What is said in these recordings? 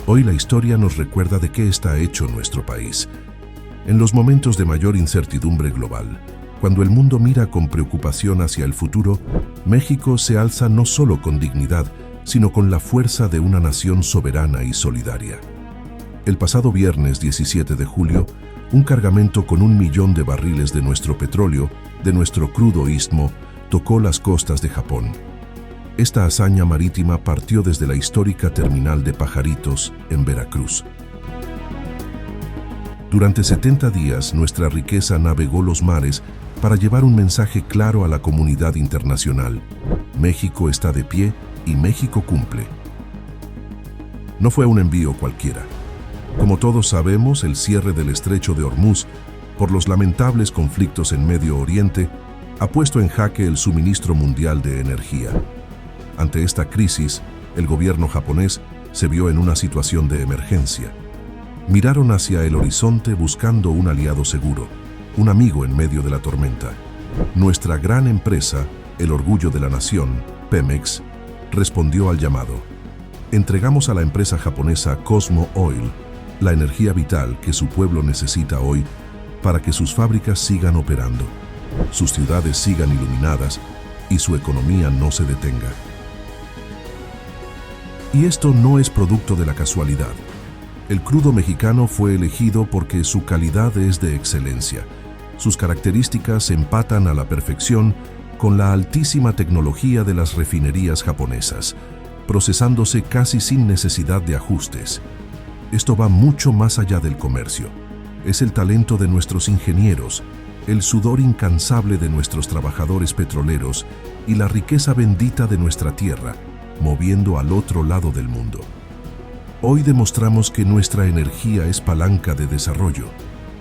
Hoy la historia nos recuerda de qué está hecho nuestro país. En los momentos de mayor incertidumbre global, cuando el mundo mira con preocupación hacia el futuro, México se alza no solo con dignidad, sino con la fuerza de una nación soberana y solidaria. El pasado viernes 17 de julio, un cargamento con 1 millón de barriles de nuestro petróleo, de nuestro crudo istmo, tocó las costas de Japón. Esta hazaña marítima partió desde la histórica terminal de Pajaritos, en Veracruz. Durante 70 días, nuestra riqueza navegó los mares para llevar un mensaje claro a la comunidad internacional. México está de pie y México cumple. No fue un envío cualquiera. Como todos sabemos, el cierre del Estrecho de Hormuz, por los lamentables conflictos en Medio Oriente, ha puesto en jaque el suministro mundial de energía. Ante esta crisis, el gobierno japonés se vio en una situación de emergencia. Miraron hacia el horizonte buscando un aliado seguro, un amigo en medio de la tormenta. Nuestra gran empresa, el orgullo de la nación, Pemex, respondió al llamado. Entregamos a la empresa japonesa Cosmo Oil la energía vital que su pueblo necesita hoy para que sus fábricas sigan operando, sus ciudades sigan iluminadas y su economía no se detenga. Y esto no es producto de la casualidad. El crudo mexicano fue elegido porque su calidad es de excelencia. Sus características empatan a la perfección con la altísima tecnología de las refinerías japonesas, procesándose casi sin necesidad de ajustes. Esto va mucho más allá del comercio. Es el talento de nuestros ingenieros, el sudor incansable de nuestros trabajadores petroleros y la riqueza bendita de nuestra tierra, moviendo al otro lado del mundo. Hoy demostramos que nuestra energía es palanca de desarrollo.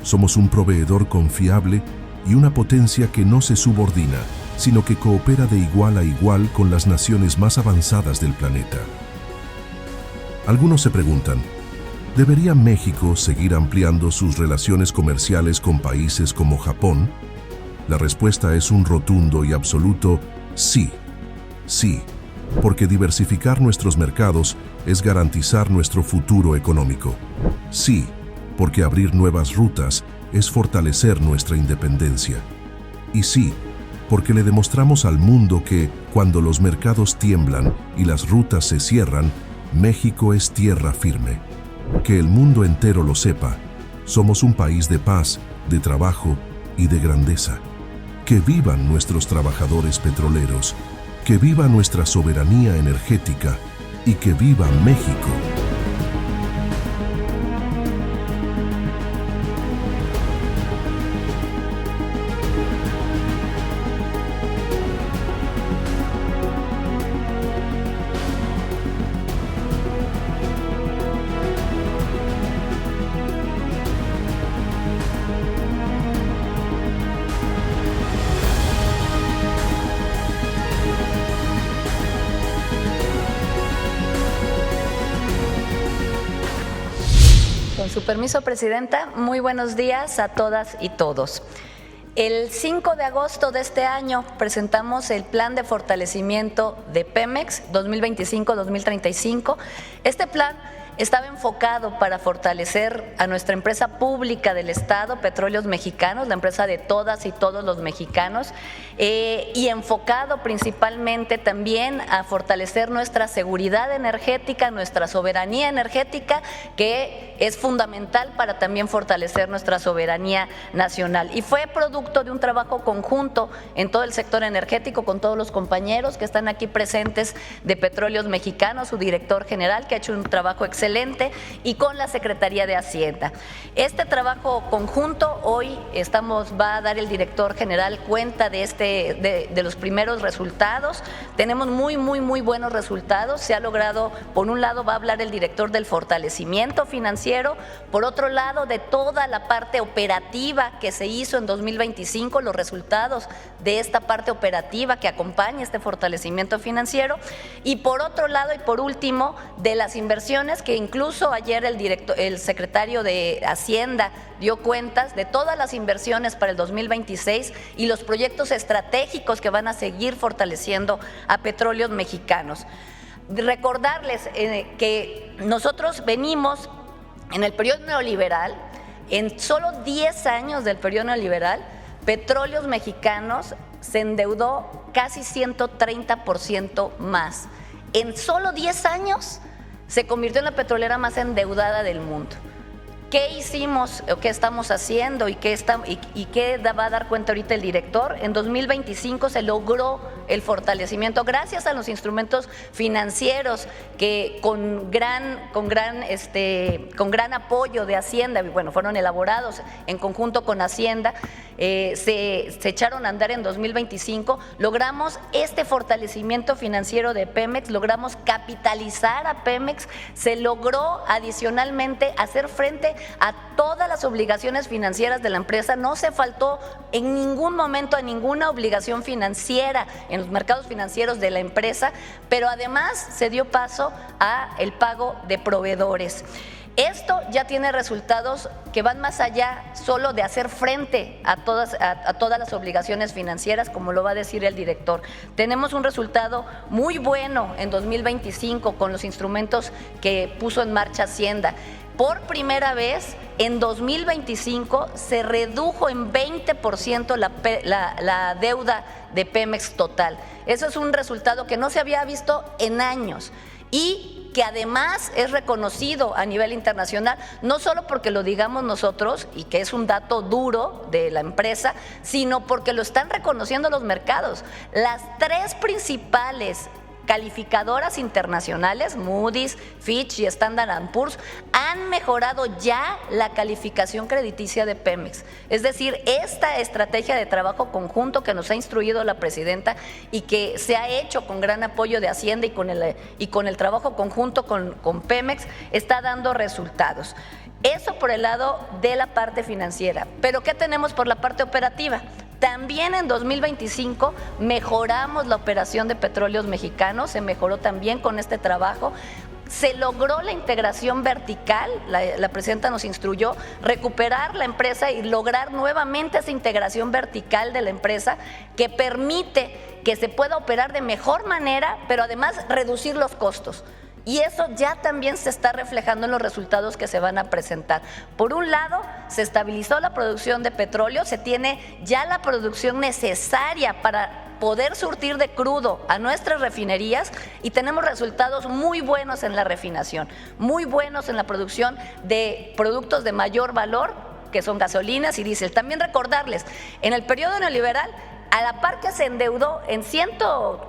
Somos un proveedor confiable y una potencia que no se subordina, sino que coopera de igual a igual con las naciones más avanzadas del planeta. Algunos se preguntan, ¿debería México seguir ampliando sus relaciones comerciales con países como Japón? La respuesta es un rotundo y absoluto sí. Sí, porque diversificar nuestros mercados es garantizar nuestro futuro económico. Sí, porque abrir nuevas rutas es fortalecer nuestra independencia. Y sí, porque le demostramos al mundo que, cuando los mercados tiemblan y las rutas se cierran, México es tierra firme. Que el mundo entero lo sepa, somos un país de paz, de trabajo y de grandeza. Que vivan nuestros trabajadores petroleros, que viva nuestra soberanía energética y que viva México. Con su permiso, Presidenta, muy buenos días a todas y todos. El 5 de agosto de este año presentamos el Plan de Fortalecimiento de Pemex 2025-2035. Este plan estaba enfocado para fortalecer a nuestra empresa pública del Estado, Petróleos Mexicanos, la empresa de todas y todos los mexicanos, y enfocado principalmente también a fortalecer nuestra seguridad energética, nuestra soberanía energética, que es fundamental para también fortalecer nuestra soberanía nacional. Y fue producto de un trabajo conjunto en todo el sector energético con todos los compañeros que están aquí presentes de Petróleos Mexicanos, su director general, que ha hecho un trabajo excelente, y con la Secretaría de Hacienda. Este trabajo conjunto, hoy va a dar el director general cuenta de los primeros resultados. Tenemos muy buenos resultados. Se ha logrado, por un lado va a hablar el director del fortalecimiento financiero, por otro lado de toda la parte operativa que se hizo en 2025, los resultados de esta parte operativa que acompaña este fortalecimiento financiero, y por otro lado y por último de las inversiones que incluso ayer el secretario de Hacienda dio cuentas de todas las inversiones para el 2026 y los proyectos estratégicos que van a seguir fortaleciendo a Petróleos Mexicanos. Recordarles que nosotros venimos en el periodo neoliberal, en solo 10 años del periodo neoliberal, Petróleos Mexicanos se endeudó casi 130% más. En solo 10 años se convirtió en la petrolera más endeudada del mundo. ¿Qué hicimos o qué estamos haciendo y qué va a dar cuenta ahorita el director? En 2025 se logró el fortalecimiento gracias a los instrumentos financieros que con gran apoyo de Hacienda, bueno, fueron elaborados en conjunto con Hacienda, se echaron a andar en 2025, logramos este fortalecimiento financiero de Pemex, logramos capitalizar a Pemex, se logró adicionalmente hacer frente a todas las obligaciones financieras de la empresa, no se faltó en ningún momento a ninguna obligación financiera en los mercados financieros de la empresa, pero además se dio paso a el pago de proveedores. Esto ya tiene resultados que van más allá solo de hacer frente a todas las obligaciones financieras, como lo va a decir el director. Tenemos un resultado muy bueno en 2025 con los instrumentos que puso en marcha Hacienda. Por primera vez, en 2025 se redujo en 20% la deuda de Pemex total. Eso es un resultado que no se había visto en años y que además es reconocido a nivel internacional, no solo porque lo digamos nosotros y que es un dato duro de la empresa, sino porque lo están reconociendo los mercados. Las tres principales calificadoras internacionales, Moody's, Fitch y Standard & Poor's, han mejorado ya la calificación crediticia de Pemex. Es decir, esta estrategia de trabajo conjunto que nos ha instruido la presidenta y que se ha hecho con gran apoyo de Hacienda y con el trabajo conjunto con Pemex está dando resultados. Eso por el lado de la parte financiera. Pero ¿qué tenemos por la parte operativa? También en 2025 mejoramos la operación de Petróleos Mexicanos, se mejoró también con este trabajo. Se logró la integración vertical, la presidenta nos instruyó recuperar la empresa y lograr nuevamente esa integración vertical de la empresa que permite que se pueda operar de mejor manera, pero además reducir los costos. Y eso ya también se está reflejando en los resultados que se van a presentar. Por un lado, se estabilizó la producción de petróleo, se tiene ya la producción necesaria para poder surtir de crudo a nuestras refinerías y tenemos resultados muy buenos en la refinación, muy buenos en la producción de productos de mayor valor, que son gasolinas y diésel. También recordarles, en el periodo neoliberal, a la par que se endeudó en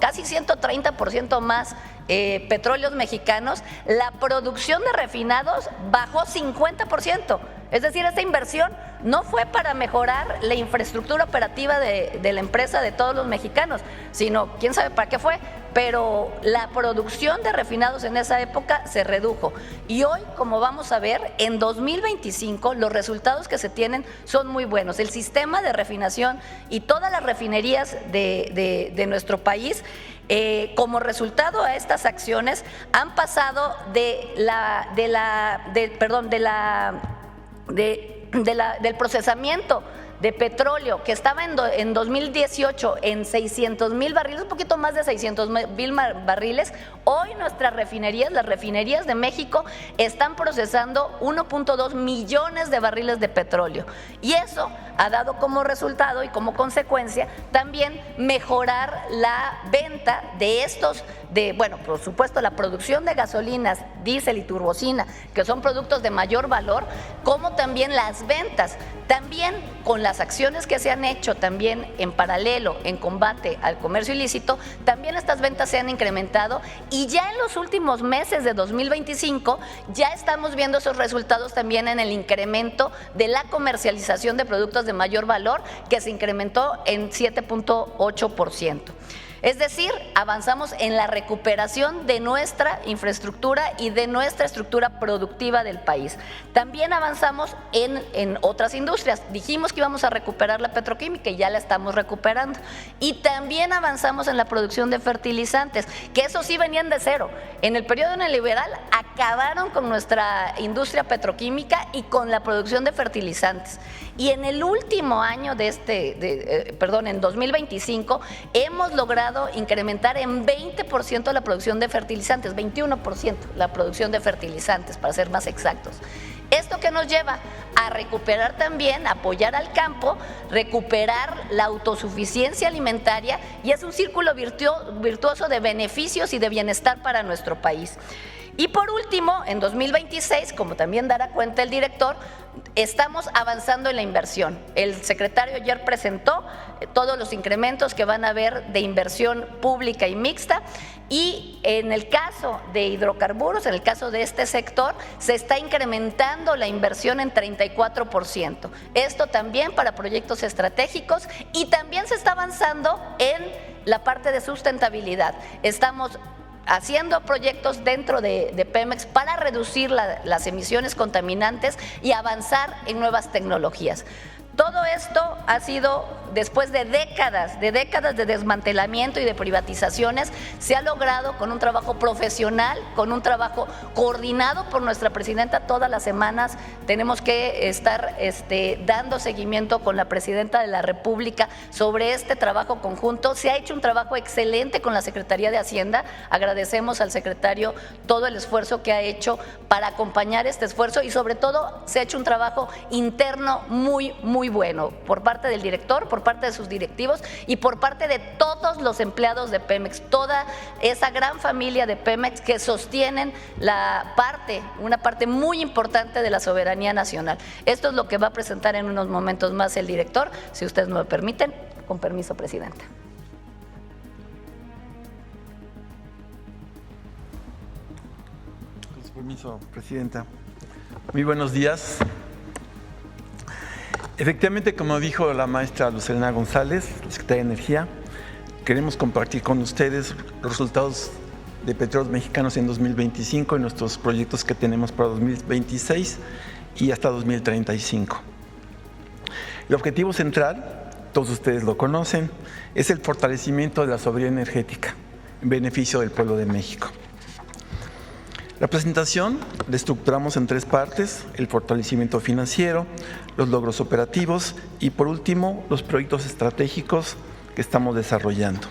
casi 130% más Petróleos Mexicanos, la producción de refinados bajó 50%. Es decir, esta inversión no fue para mejorar la infraestructura operativa de la empresa de todos los mexicanos, sino quién sabe para qué fue, pero la producción de refinados en esa época se redujo. Y hoy, como vamos a ver, en 2025 los resultados que se tienen son muy buenos. El sistema de refinación y todas las refinerías de nuestro país, como resultado a estas acciones, han pasado del procesamiento de petróleo que estaba en 2018 en 600,000 barriles, un poquito más de 600,000 barriles. Hoy nuestras refinerías, las refinerías de México, están procesando 1.2 millones de barriles de petróleo. Y eso ha dado como resultado y como consecuencia también mejorar la venta de estos, por supuesto, la producción de gasolinas, diésel y turbocina, que son productos de mayor valor, como también las ventas. También con las acciones que se han hecho también en paralelo en combate al comercio ilícito, también estas ventas se han incrementado y ya en los últimos meses de 2025 ya estamos viendo esos resultados también en el incremento de la comercialización de productos de mayor valor, que se incrementó en 7.8%. Es decir, avanzamos en la recuperación de nuestra infraestructura y de nuestra estructura productiva del país. También avanzamos en otras industrias. Dijimos que íbamos a recuperar la petroquímica y ya la estamos recuperando. Y también avanzamos en la producción de fertilizantes, que eso sí venían de cero. En el periodo neoliberal acabaron con nuestra industria petroquímica y con la producción de fertilizantes. Y en el último año en 2025, hemos logrado logrado incrementar en 20% la producción de fertilizantes, 21% la producción de fertilizantes, para ser más exactos. ¿Esto que nos lleva? A recuperar también, apoyar al campo, recuperar la autosuficiencia alimentaria, y es un círculo virtuoso de beneficios y de bienestar para nuestro país. Y por último, en 2026, como también dará cuenta el director, estamos avanzando en la inversión. El secretario ayer presentó todos los incrementos que van a haber de inversión pública y mixta, y en el caso de hidrocarburos, en el caso de este sector, se está incrementando la inversión en 34%. Esto también para proyectos estratégicos, y también se está avanzando en la parte de sustentabilidad. Estamos haciendo proyectos dentro de Pemex para reducir las emisiones contaminantes y avanzar en nuevas tecnologías. Todo esto ha sido después de décadas de desmantelamiento y de privatizaciones. Se ha logrado con un trabajo profesional, con un trabajo coordinado por nuestra presidenta. Todas las semanas tenemos que estar dando seguimiento con la presidenta de la República sobre este trabajo conjunto. Se ha hecho un trabajo excelente con la Secretaría de Hacienda. Agradecemos al secretario todo el esfuerzo que ha hecho para acompañar este esfuerzo, y sobre todo se ha hecho un trabajo interno muy bueno por parte del director, por parte de sus directivos y por parte de todos los empleados de Pemex, toda esa gran familia de Pemex que sostienen una parte muy importante de la soberanía nacional. Esto es lo que va a presentar en unos momentos más el director, si ustedes me lo permiten. Con permiso, presidenta. Con su permiso, presidenta. Muy buenos días. Efectivamente, como dijo la maestra Lucelena González, la Secretaria de Energía, queremos compartir con ustedes los resultados de Petróleos Mexicanos en 2025 y nuestros proyectos que tenemos para 2026 y hasta 2035. El objetivo central, todos ustedes lo conocen, es el fortalecimiento de la soberanía energética en beneficio del pueblo de México. La presentación la estructuramos en tres partes: el fortalecimiento financiero, los logros operativos y, por último, los proyectos estratégicos que estamos desarrollando.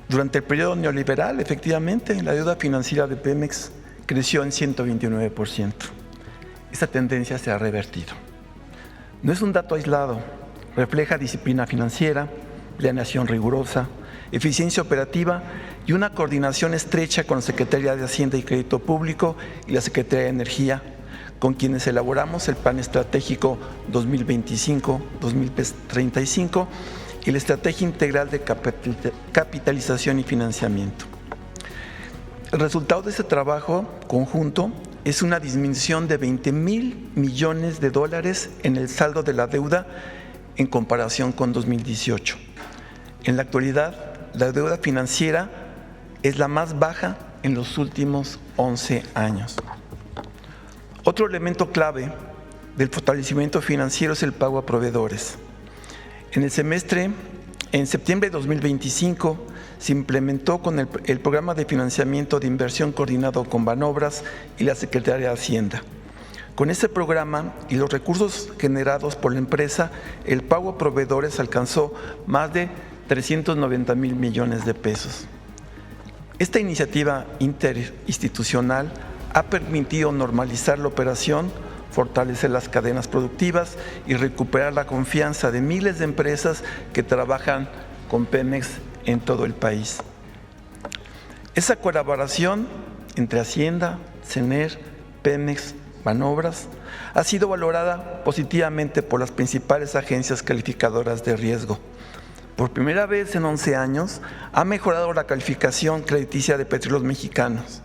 Durante el periodo neoliberal, efectivamente, la deuda financiera de Pemex creció en 129%. Esta tendencia se ha revertido. No es un dato aislado, refleja disciplina financiera, planeación rigurosa, eficiencia operativa y una coordinación estrecha con la Secretaría de Hacienda y Crédito Público y la Secretaría de Energía, con quienes elaboramos el Plan Estratégico 2025-2035 y la Estrategia Integral de Capitalización y Financiamiento. El resultado de este trabajo conjunto es una disminución de $20,000 millones en el saldo de la deuda en comparación con 2018. En la actualidad, la deuda financiera es la más baja en los últimos 11 años. Otro elemento clave del fortalecimiento financiero es el pago a proveedores. En septiembre de 2025, se implementó con el programa de financiamiento de inversión coordinado con Banobras y la Secretaría de Hacienda. Con este programa y los recursos generados por la empresa, el pago a proveedores alcanzó más de $390,000 millones. Esta iniciativa interinstitucional ha permitido normalizar la operación, fortalecer las cadenas productivas y recuperar la confianza de miles de empresas que trabajan con Pemex en todo el país. Esa colaboración entre Hacienda, CENER, Pemex, Banobras ha sido valorada positivamente por las principales agencias calificadoras de riesgo. Por primera vez en 11 años ha mejorado la calificación crediticia de Petróleos Mexicanos,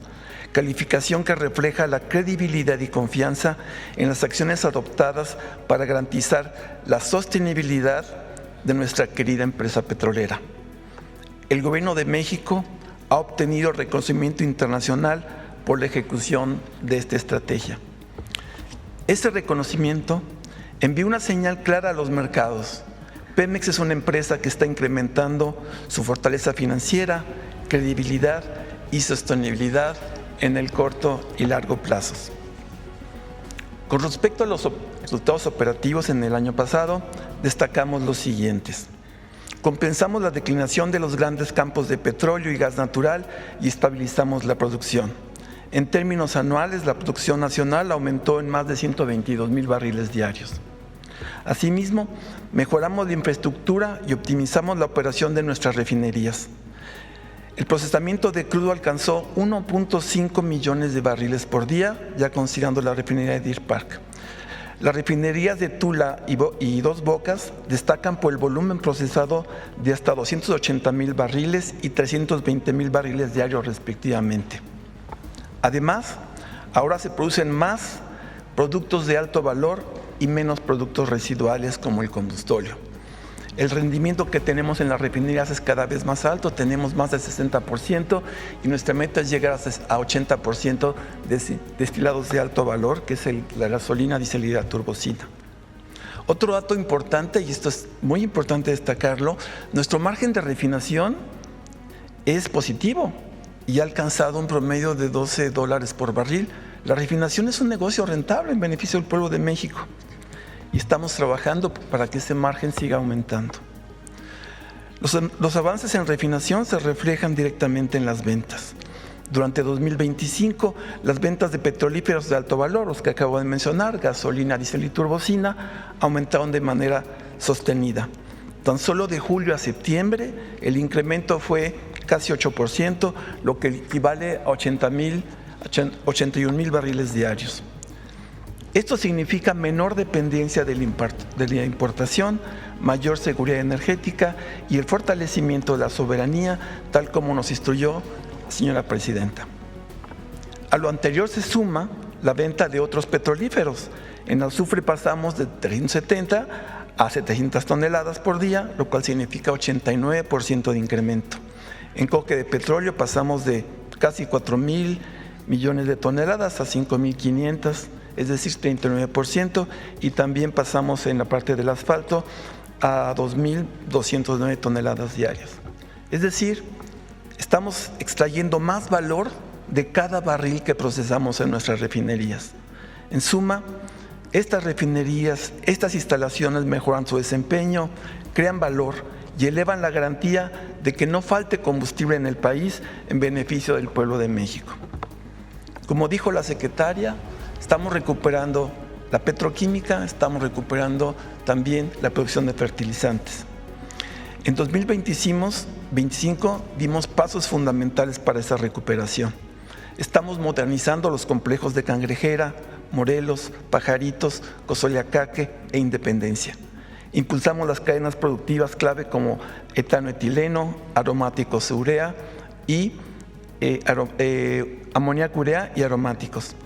calificación que refleja la credibilidad y confianza en las acciones adoptadas para garantizar la sostenibilidad de nuestra querida empresa petrolera. El Gobierno de México ha obtenido reconocimiento internacional por la ejecución de esta estrategia. Este reconocimiento envía una señal clara a los mercados. Pemex es una empresa que está incrementando su fortaleza financiera, credibilidad y sostenibilidad en el corto y largo plazos. Con respecto a los resultados operativos en el año pasado, destacamos los siguientes. Compensamos la declinación de los grandes campos de petróleo y gas natural y estabilizamos la producción. En términos anuales, la producción nacional aumentó en más de 122,000 barriles diarios. Asimismo, mejoramos la infraestructura y optimizamos la operación de nuestras refinerías. El procesamiento de crudo alcanzó 1.5 millones de barriles por día, ya considerando la refinería de Deer Park. Las refinerías de Tula y Dos Bocas destacan por el volumen procesado de hasta 280,000 barriles y 320,000 barriles diarios respectivamente. Además, ahora se producen más productos de alto valor y menos productos residuales como el combustóleo. El rendimiento que tenemos en las refinerías es cada vez más alto, tenemos más del 60% y nuestra meta es llegar a 80% de destilados de alto valor, que es la gasolina, diésel y la turbocina. Otro dato importante, y esto es muy importante destacarlo, nuestro margen de refinación es positivo y ha alcanzado un promedio de $12 por barril. La refinación es un negocio rentable en beneficio del pueblo de México. Y estamos trabajando para que ese margen siga aumentando. Los avances en refinación se reflejan directamente en las ventas. Durante 2025, las ventas de petrolíferos de alto valor, los que acabo de mencionar, gasolina, diésel y turbocina, aumentaron de manera sostenida. Tan solo de julio a septiembre, el incremento fue casi 8%, lo que equivale a 81,000 barriles diarios. Esto significa menor dependencia de la importación, mayor seguridad energética y el fortalecimiento de la soberanía, tal como nos instruyó la señora presidenta. A lo anterior se suma la venta de otros petrolíferos. En azufre pasamos de 370 a 700 toneladas por día, lo cual significa 89% de incremento. En coque de petróleo pasamos de casi 4,000 millones de toneladas a 5,500, es decir, 39%, y también pasamos en la parte del asfalto a 2,209 toneladas diarias. Es decir, estamos extrayendo más valor de cada barril que procesamos en nuestras refinerías. En suma, estas refinerías, estas instalaciones mejoran su desempeño, crean valor y elevan la garantía de que no falte combustible en el país en beneficio del pueblo de México. Como dijo la secretaria, estamos recuperando la petroquímica, estamos recuperando también la producción de fertilizantes. En 2025 dimos pasos fundamentales para esa recuperación. Estamos modernizando los complejos de Cangrejera, Morelos, Pajaritos, Cozoleacaque e Independencia. Impulsamos las cadenas productivas clave como etanoetileno, aromáticos urea y amoníaco urea y aromáticos.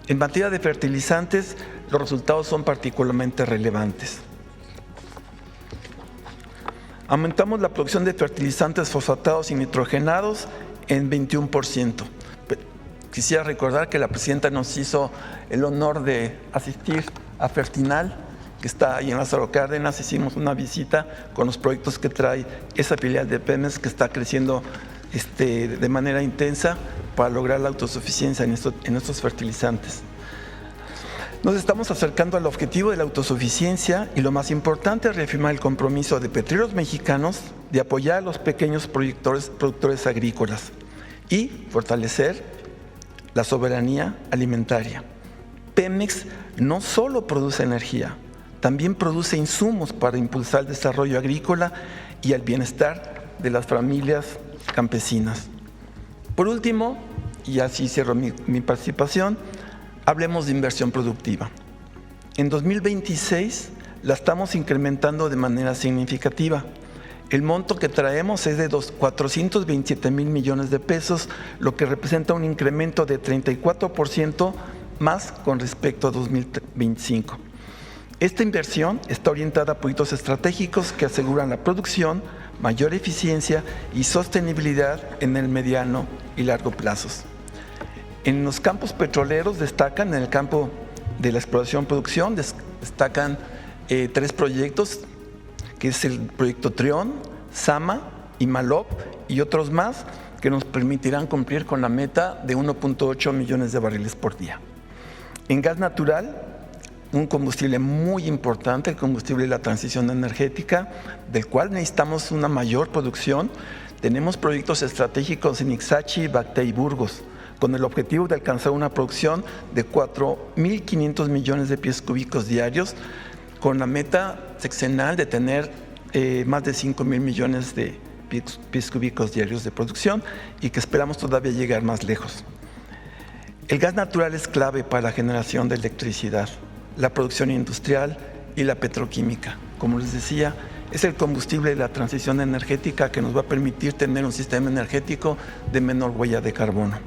En materia de fertilizantes, los resultados son particularmente relevantes. Aumentamos la producción de fertilizantes fosfatados y nitrogenados en 21%. Quisiera recordar que la presidenta nos hizo el honor de asistir a Fertinal, que está ahí en Lázaro Cárdenas. Hicimos una visita con los proyectos que trae esa filial de Pemex, que está creciendo de manera intensa para lograr la autosuficiencia en estos fertilizantes. Nos estamos acercando al objetivo de la autosuficiencia y lo más importante es reafirmar el compromiso de Petróleos Mexicanos de apoyar a los pequeños productores agrícolas y fortalecer la soberanía alimentaria. Pemex no solo produce energía, también produce insumos para impulsar el desarrollo agrícola y el bienestar de las familias campesinas. Por último, y así cierro mi participación, hablemos de inversión productiva. En 2026 la estamos incrementando de manera significativa. El monto que traemos es de 427,000 millones de pesos, lo que representa un incremento de 34% más con respecto a 2025. Esta inversión está orientada a proyectos estratégicos que aseguran la producción, mayor eficiencia y sostenibilidad en el mediano y largo plazos. En los campos petroleros destacan, en el campo de la exploración-producción, destacan 3 proyectos, que es el proyecto Trión, Sama y Malop, y otros más que nos permitirán cumplir con la meta de 1.8 millones de barriles por día. En gas natural, un combustible muy importante, el combustible de la transición energética, del cual necesitamos una mayor producción. Tenemos proyectos estratégicos en Ixachi, Bacté y Burgos, con el objetivo de alcanzar una producción de 4.500 millones de pies cúbicos diarios, con la meta sexenal de tener más de 5.000 millones de pies cúbicos diarios de producción y que esperamos todavía llegar más lejos. El gas natural es clave para la generación de electricidad, la producción industrial y la petroquímica. Como les decía, es el combustible de la transición energética que nos va a permitir tener un sistema energético de menor huella de carbono.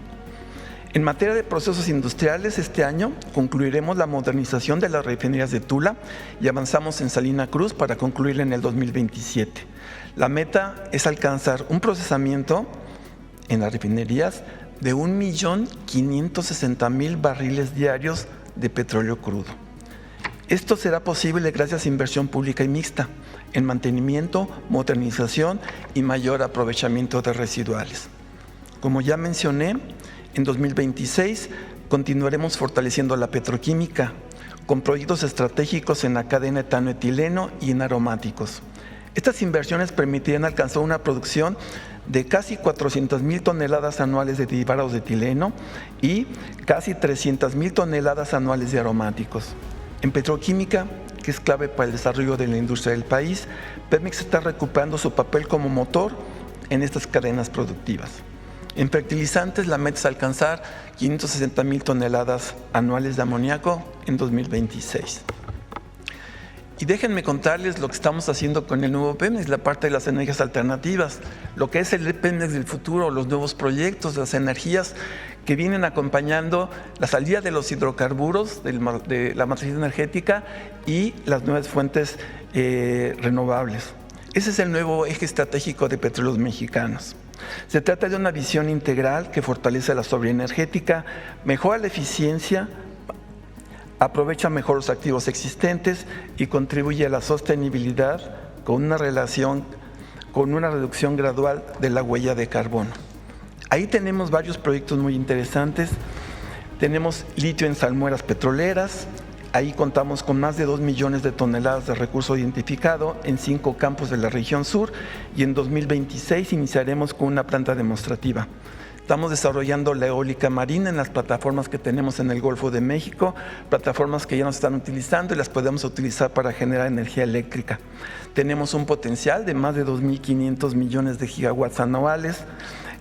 En materia de procesos industriales, este año concluiremos la modernización de las refinerías de Tula y avanzamos en Salina Cruz para concluirla en el 2027. La meta es alcanzar un procesamiento en las refinerías de 1.560.000 barriles diarios de petróleo crudo. Esto será posible gracias a inversión pública y mixta en mantenimiento, modernización y mayor aprovechamiento de residuales. Como ya mencioné, en 2026 continuaremos fortaleciendo la petroquímica con proyectos estratégicos en la cadena etano-etileno y en aromáticos. Estas inversiones permitirán alcanzar una producción de casi 400.000 toneladas anuales de derivados de etileno y casi 300.000 toneladas anuales de aromáticos. En petroquímica, que es clave para el desarrollo de la industria del país, Pemex está recuperando su papel como motor en estas cadenas productivas. En fertilizantes, la meta es alcanzar 560.000 toneladas anuales de amoníaco en 2026. Y déjenme contarles lo que estamos haciendo con el nuevo Pemex, la parte de las energías alternativas, lo que es el Pemex del futuro, los nuevos proyectos, las energías que vienen acompañando la salida de los hidrocarburos de la matriz energética y las nuevas fuentes renovables. Ese es el nuevo eje estratégico de Petróleos Mexicanos. Se trata de una visión integral que fortalece la soberanía energética, mejora la eficiencia, aprovecha mejor los activos existentes y contribuye a la sostenibilidad con una reducción gradual de la huella de carbono. Ahí tenemos varios proyectos muy interesantes. Tenemos litio en salmueras petroleras. Ahí contamos con más de 2 millones de toneladas de recurso identificado en 5 campos de la región sur y en 2026 iniciaremos con una planta demostrativa. Estamos desarrollando la eólica marina en las plataformas que tenemos en el Golfo de México, plataformas que ya nos están utilizando y las podemos utilizar para generar energía eléctrica. Tenemos un potencial de más de 2.500 millones de gigawatts anuales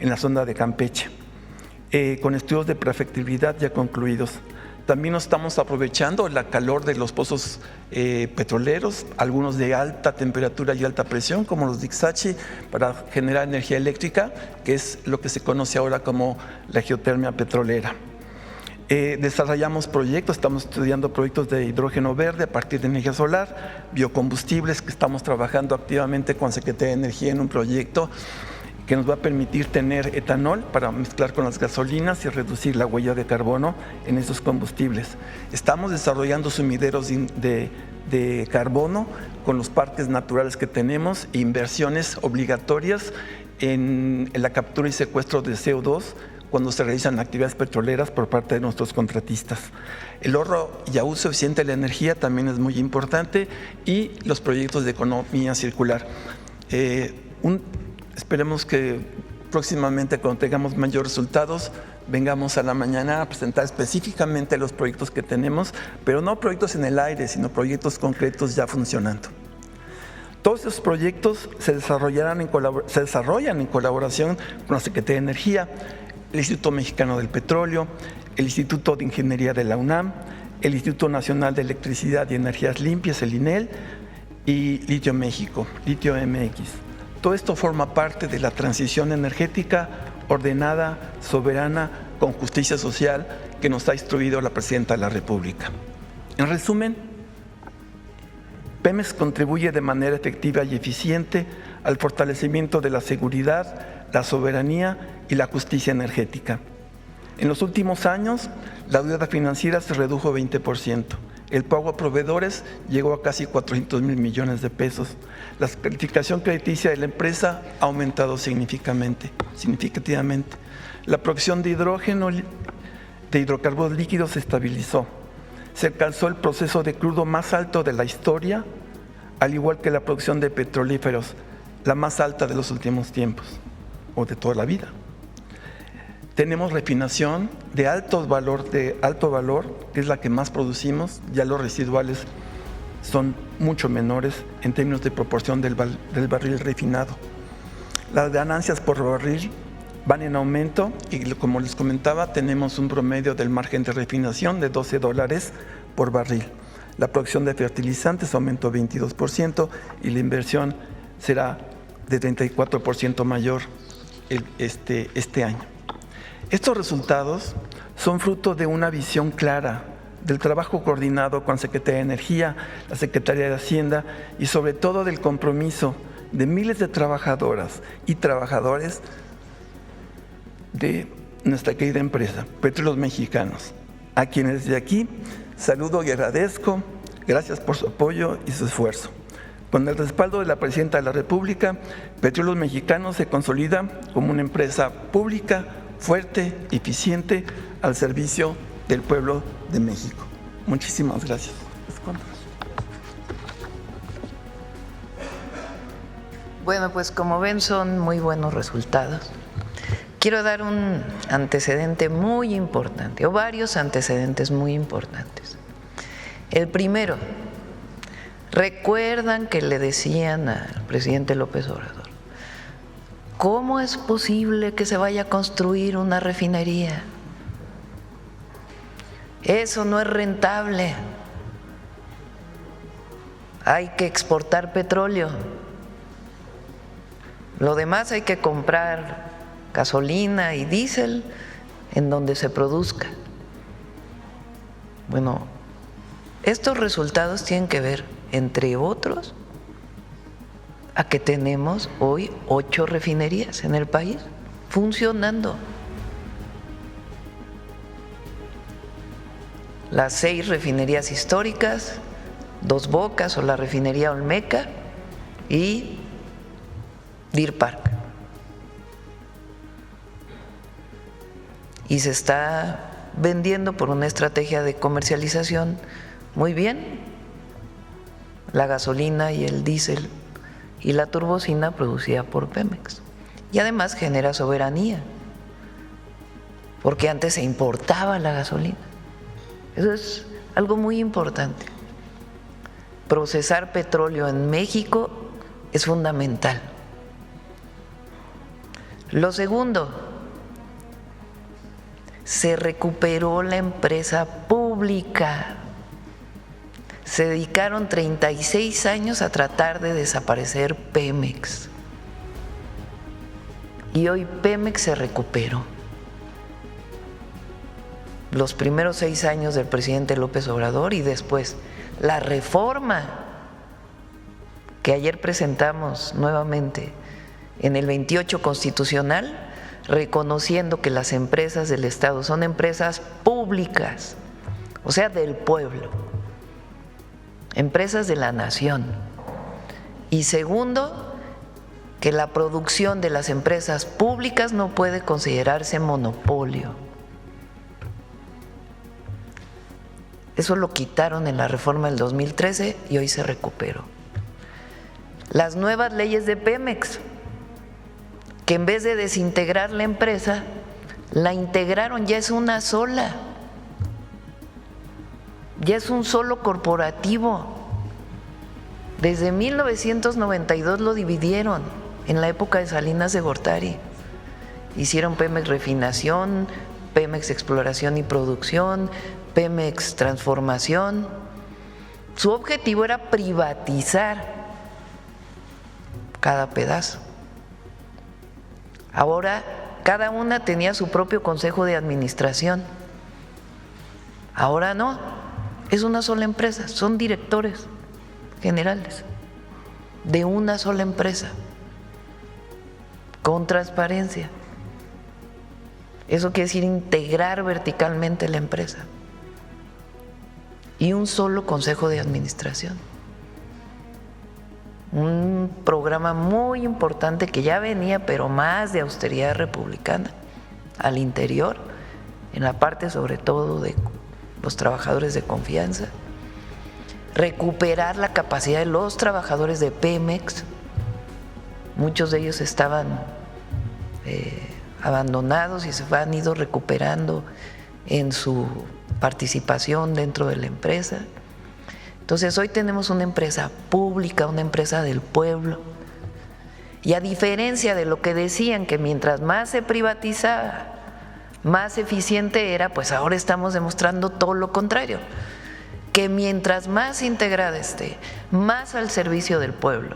en la zona de Campeche, con estudios de prefectibilidad ya concluidos. También nos estamos aprovechando la calor de los pozos petroleros, algunos de alta temperatura y alta presión, como los de Ixachi, para generar energía eléctrica, que es lo que se conoce ahora como la geotermia petrolera. Desarrollamos proyectos, estamos estudiando proyectos de hidrógeno verde a partir de energía solar, biocombustibles, que estamos trabajando activamente con Secretaría de Energía en un proyecto que nos va a permitir tener etanol para mezclar con las gasolinas y reducir la huella de carbono en esos combustibles. Estamos desarrollando sumideros de carbono con los parques naturales que tenemos e inversiones obligatorias en la captura y secuestro de CO2 cuando se realizan actividades petroleras por parte de nuestros contratistas. El ahorro y uso eficiente de la energía también es muy importante y los proyectos de economía circular. Esperemos que próximamente, cuando tengamos mayores resultados, vengamos a la mañana a presentar específicamente los proyectos que tenemos, pero no proyectos en el aire, sino proyectos concretos ya funcionando. Todos estos proyectos se desarrollan en colaboración con la Secretaría de Energía, el Instituto Mexicano del Petróleo, el Instituto de Ingeniería de la UNAM, el Instituto Nacional de Electricidad y Energías Limpias, el INEL, y Litio México, Litio MX. Todo esto forma parte de la transición energética ordenada, soberana, con justicia social que nos ha instruido la Presidenta de la República. En resumen, Pemex contribuye de manera efectiva y eficiente al fortalecimiento de la seguridad, la soberanía y la justicia energética. En los últimos años, la deuda financiera se redujo 20%. El pago a proveedores llegó a casi 400.000 millones de pesos. La calificación crediticia de la empresa ha aumentado significativamente. La producción de hidrógeno, de hidrocarburos líquidos se estabilizó. Se alcanzó el proceso de crudo más alto de la historia, al igual que la producción de petrolíferos, la más alta de los últimos tiempos o de toda la vida. Tenemos refinación de alto valor, que es la que más producimos. Ya los residuales son mucho menores en términos de proporción del barril refinado. Las ganancias por barril van en aumento y, como les comentaba, tenemos un promedio del margen de refinación de $12 por barril. La producción de fertilizantes aumentó 22% y la inversión será de 34% mayor este año. Estos resultados son fruto de una visión clara, del trabajo coordinado con la Secretaría de Energía, la Secretaría de Hacienda y sobre todo del compromiso de miles de trabajadoras y trabajadores de nuestra querida empresa, Petróleos Mexicanos, a quienes desde aquí saludo y agradezco. Gracias por su apoyo y su esfuerzo. Con el respaldo de la Presidenta de la República, Petróleos Mexicanos se consolida como una empresa pública, fuerte, eficiente, al servicio del pueblo de México. Muchísimas gracias. Bueno, pues como ven, son muy buenos resultados. Quiero dar un antecedente muy importante, o varios antecedentes muy importantes. El primero, recuerdan que le decían al presidente López Obrador: ¿cómo es posible que se vaya a construir una refinería? Eso no es rentable. Hay que exportar petróleo. Lo demás hay que comprar gasolina y diésel en donde se produzca. Bueno, estos resultados tienen que ver, entre otros, a que tenemos hoy 8 refinerías en el país funcionando. Las 6 refinerías históricas, Dos Bocas o la refinería Olmeca y Deer Park. Y se está vendiendo por una estrategia de comercialización muy bien la gasolina y el diésel y la turbocina producida por Pemex. Y además genera soberanía, porque antes se importaba la gasolina. Eso es algo muy importante. Procesar petróleo en México es fundamental. Lo segundo, se recuperó la empresa pública. Se dedicaron 36 años a tratar de desaparecer Pemex. Y hoy Pemex se recuperó. Los primeros 6 años del presidente López Obrador y después la reforma que ayer presentamos nuevamente en el 28 constitucional, reconociendo que las empresas del Estado son empresas públicas, o sea, del pueblo, empresas de la nación. Y segundo, que la producción de las empresas públicas no puede considerarse monopolio. Eso lo quitaron en la reforma del 2013 y hoy se recuperó. Las nuevas leyes de Pemex, que en vez de desintegrar la empresa, la integraron, ya es una sola, ya es un solo corporativo. Desde 1992 lo dividieron, en la época de Salinas de Gortari. Hicieron Pemex Refinación, Pemex Exploración y Producción, Pemex Transformación. Su objetivo era privatizar cada pedazo. Ahora cada una tenía su propio consejo de administración. Ahora no, es una sola empresa, son directores generales de una sola empresa, con transparencia. Eso quiere decir integrar verticalmente la empresa y un solo consejo de administración. Un programa muy importante que ya venía, pero más de austeridad republicana al interior, en la parte sobre todo los trabajadores de confianza, recuperar la capacidad de los trabajadores de Pemex. Muchos de ellos estaban abandonados y se han ido recuperando en su participación dentro de la empresa. Entonces hoy tenemos una empresa pública, una empresa del pueblo, y a diferencia de lo que decían que mientras más se privatizaba, más eficiente era, pues ahora estamos demostrando todo lo contrario, que mientras más integrada esté, más al servicio del pueblo,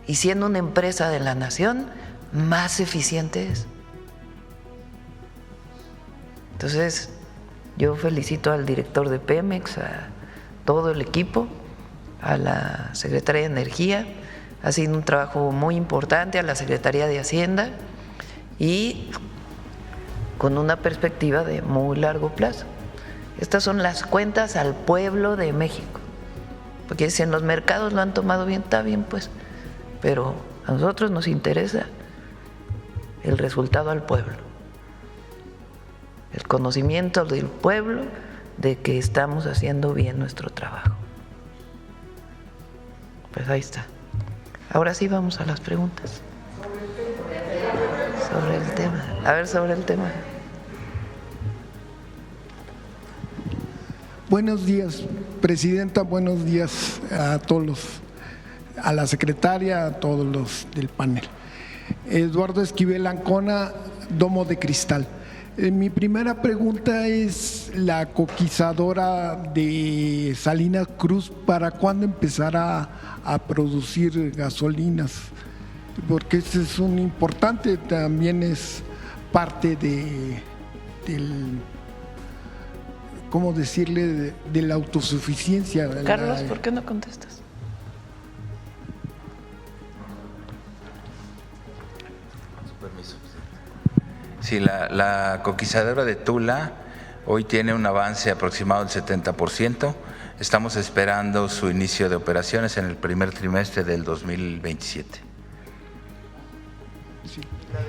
y siendo una empresa de la nación, más eficiente es. Entonces, yo felicito al director de Pemex, a todo el equipo, a la Secretaría de Energía, ha sido un trabajo muy importante, a la Secretaría de Hacienda y con una perspectiva de muy largo plazo. Estas son las cuentas al pueblo de México, porque si en los mercados lo han tomado bien, está bien pues, pero a nosotros nos interesa el resultado al pueblo, el conocimiento del pueblo de que estamos haciendo bien nuestro trabajo. Pues ahí está. Ahora sí vamos a las preguntas. Sobre el tema. A ver, sobre el tema. Buenos días, Presidenta. Buenos días a todos a la secretaria, a todos los del panel. Eduardo Esquivel Ancona, Domo de Cristal. Mi primera pregunta es: la coquizadora de Salina Cruz, ¿para cuándo empezará a producir gasolinas? Porque ese es un importante, también es parte del, ¿cómo decirle?, de la autosuficiencia. Carlos, ¿por qué no contestas? Sí, la coquizadora de Tula hoy tiene un avance aproximado del 70%. Estamos esperando su inicio de operaciones en el primer trimestre del 2027. Sí.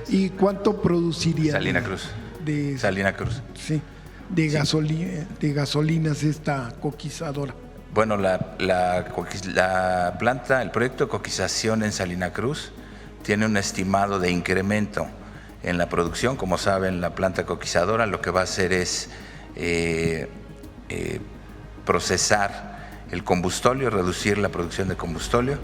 ¿Y cuánto produciría? Salina Cruz. Salina Cruz. Sí, de gasolinas esta coquizadora. Bueno, la planta, el proyecto de coquización en Salina Cruz tiene un estimado de incremento en la producción. Como saben, la planta coquizadora lo que va a hacer es procesar el combustóleo, reducir la producción de combustóleo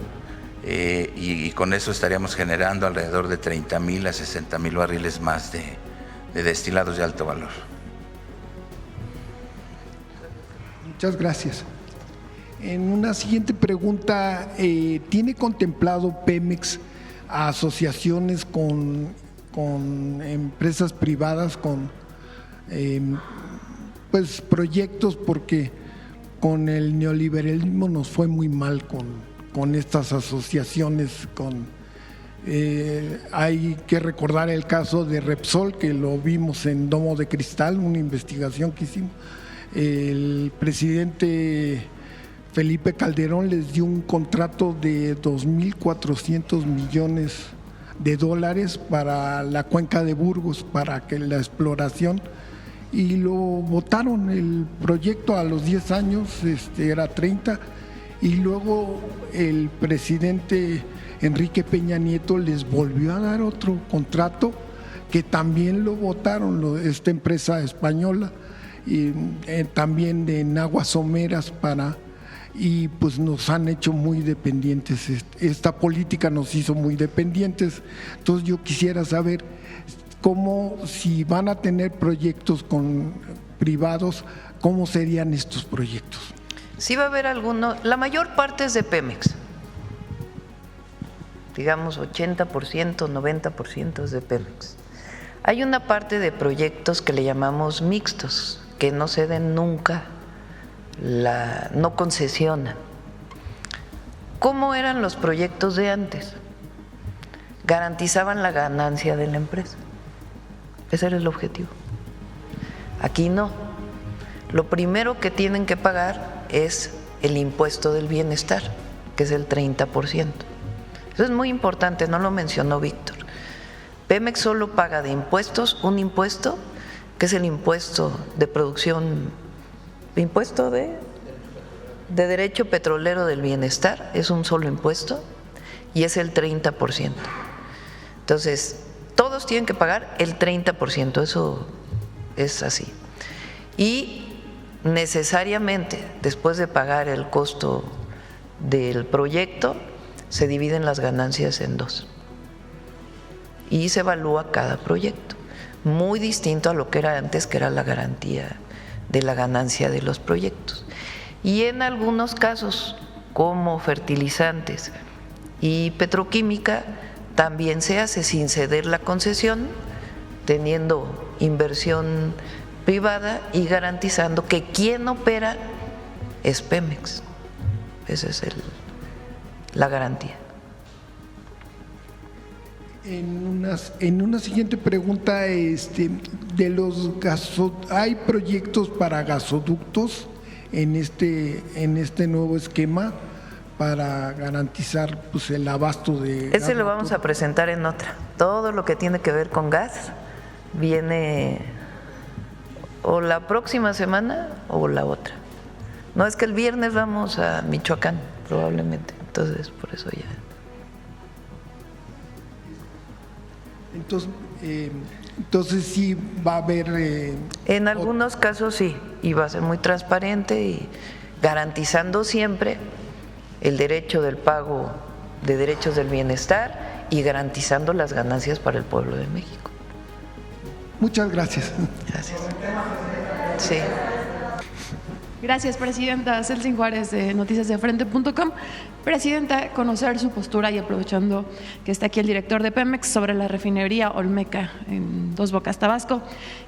y con eso estaríamos generando alrededor de 30,000 a 60,000 barriles más de destilados de alto valor. Muchas gracias. En una siguiente pregunta, ¿tiene contemplado Pemex a asociaciones con empresas privadas, con pues proyectos? Porque con el neoliberalismo nos fue muy mal con estas asociaciones. Hay que recordar el caso de Repsol, que lo vimos en Domo de Cristal, una investigación que hicimos. El presidente Felipe Calderón les dio un contrato de 2.400 millones de dólares para la cuenca de Burgos, para que la exploración, y lo votaron el proyecto a los 10 años, era 30, y luego el presidente Enrique Peña Nieto les volvió a dar otro contrato que también lo votaron, esta empresa española, y también en aguas someras y pues nos han hecho muy dependientes, esta política nos hizo muy dependientes. Entonces yo quisiera saber cómo, si van a tener proyectos con privados, ¿cómo serían estos proyectos? Sí va a haber algunos, la mayor parte es de Pemex, digamos 80%, 90% es de Pemex. Hay una parte de proyectos que le llamamos mixtos, que no ceden nunca, no concesionan. ¿Cómo eran los proyectos de antes? Garantizaban la ganancia de la empresa. Ese era el objetivo. Aquí no. Lo primero que tienen que pagar es el impuesto del bienestar, que es el 30%. Eso es muy importante, no lo mencionó Víctor. Pemex solo paga de impuestos un impuesto que es el impuesto de producción, impuesto de derecho petrolero del bienestar, es un solo impuesto y es el 30%. Entonces, todos tienen que pagar el 30%, eso es así. Y necesariamente, después de pagar el costo del proyecto, se dividen las ganancias en dos y se evalúa cada proyecto, muy distinto a lo que era antes, que era la garantía de la ganancia de los proyectos. Y en algunos casos, como fertilizantes y petroquímica, también se hace sin ceder la concesión, teniendo inversión privada y garantizando que quien opera es Pemex. Esa es la garantía. En una siguiente pregunta, de los hay proyectos para gasoductos en este nuevo esquema para garantizar pues el abasto de gas. Ese lo vamos a presentar en otra. Todo lo que tiene que ver con gas viene o la próxima semana o la otra. No, es que el viernes vamos a Michoacán probablemente, entonces por eso ya. Entonces sí va a haber… en algunos casos sí, y va a ser muy transparente y garantizando siempre el derecho del pago de derechos del bienestar y garantizando las ganancias para el pueblo de México. Muchas gracias. Gracias. Sí. Gracias, Presidenta. Celsin Juárez, de noticiasdefrente.com. Presidenta, conocer su postura y aprovechando que está aquí el director de Pemex sobre la refinería Olmeca en Dos Bocas, Tabasco,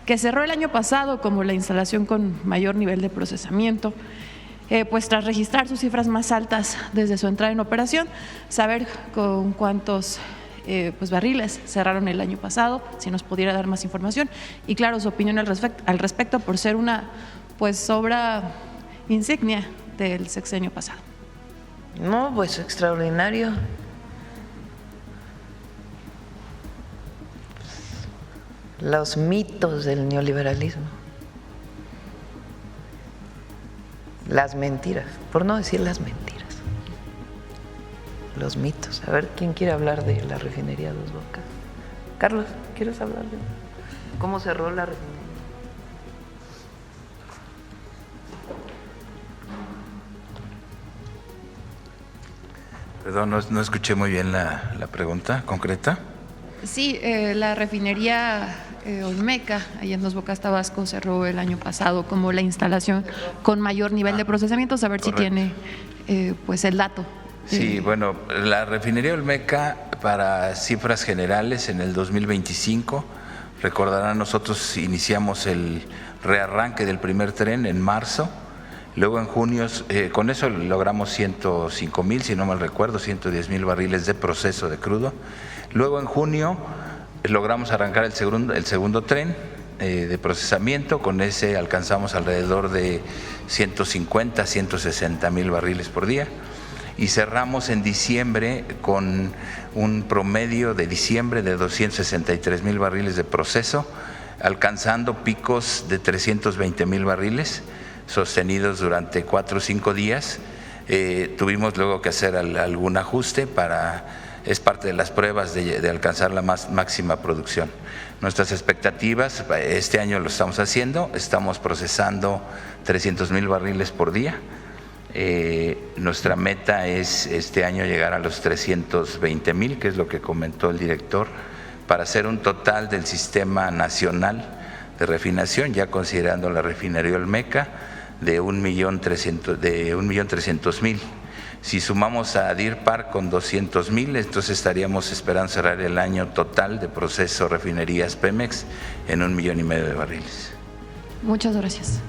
que cerró el año pasado como la instalación con mayor nivel de procesamiento. Pues tras registrar sus cifras más altas desde su entrada en operación, saber con cuántos pues barriles cerraron el año pasado, si nos pudiera dar más información y claro su opinión al respecto por ser una pues obra insignia del sexenio pasado. No, pues extraordinario. Los mitos del neoliberalismo. Las mentiras, por no decir las mentiras. Los mitos. A ver, ¿quién quiere hablar de la refinería Dos Bocas? Carlos, ¿quieres hablar de cómo cerró la refinería? Perdón, no escuché muy bien la pregunta concreta. Sí, la refinería Olmeca, allá en Dos Bocas, Tabasco, cerró el año pasado como la instalación con mayor nivel de procesamiento. A ver correcto. Si tiene pues el dato. Sí, bueno, la refinería Olmeca, para cifras generales, en el 2025, recordarán, nosotros iniciamos el rearranque del primer tren en marzo. Luego en junio, con eso logramos 105,000, si no mal recuerdo, 110,000 barriles de proceso de crudo. Luego en junio logramos arrancar el segundo tren de procesamiento, con ese alcanzamos alrededor de 150, 160,000 barriles por día. Y cerramos en diciembre con un promedio de diciembre de 263,000 barriles de proceso, alcanzando picos de 320,000 barriles sostenidos durante 4 o 5 días. Tuvimos luego que hacer algún ajuste es parte de las pruebas de alcanzar la máxima producción. Nuestras expectativas, este año lo estamos haciendo, estamos procesando 300,000 barriles por día. Nuestra meta es este año llegar a los 320,000, que es lo que comentó el director, para hacer un total del sistema nacional de refinación, ya considerando la refinería Olmeca, de 1,300,000. Si sumamos a Deer Park con 200,000, entonces estaríamos esperando cerrar el año total de proceso refinerías Pemex en 1,5 millones de barriles. Muchas gracias.